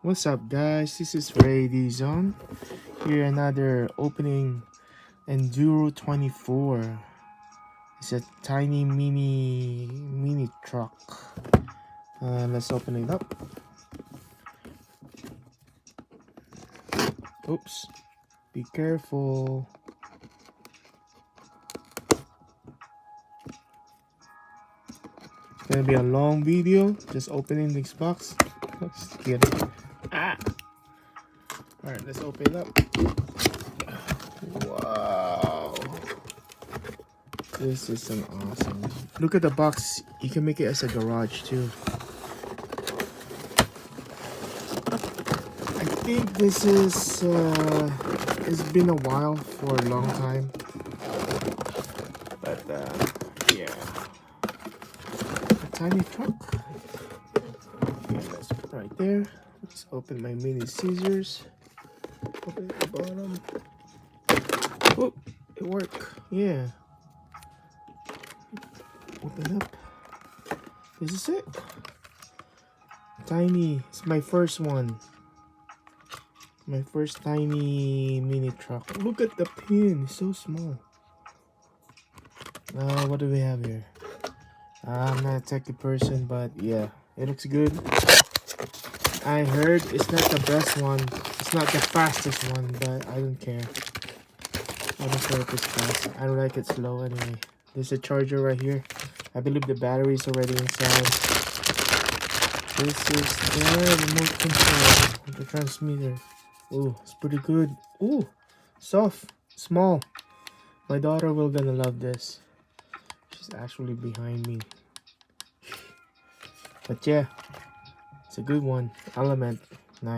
What's up, guys? This is Ray D Zone. Here another opening Enduro 24. It's a tiny mini truck. Let's open it up. Oops. Be careful. It's gonna be a long video. Just opening this box. Just kidding. Alright, let's open it up. Wow. This is an awesome. Look at the box. You can make it as a garage too. I think this is it's been a while for a long time, but yeah, a tiny truck. Okay, let's put it right there. Let's open my mini scissors. Open at the bottom. Oh, it worked. Yeah. Open up. This is it. Tiny. It's my first one. My first tiny mini truck. Look at the pin. It's so small. What do we have here? I'm not a techie person, but yeah, it looks good. I heard it's not the best one. It's not the fastest one, but I don't care. I don't care if it's fast. I don't like it slow anyway. There's a charger right here. I believe the battery is already inside. This is the remote control, the transmitter. Ooh, it's pretty good. Ooh, soft, small. My daughter will gonna love this. She's actually behind me. But yeah, it's a good one. Element. Nice.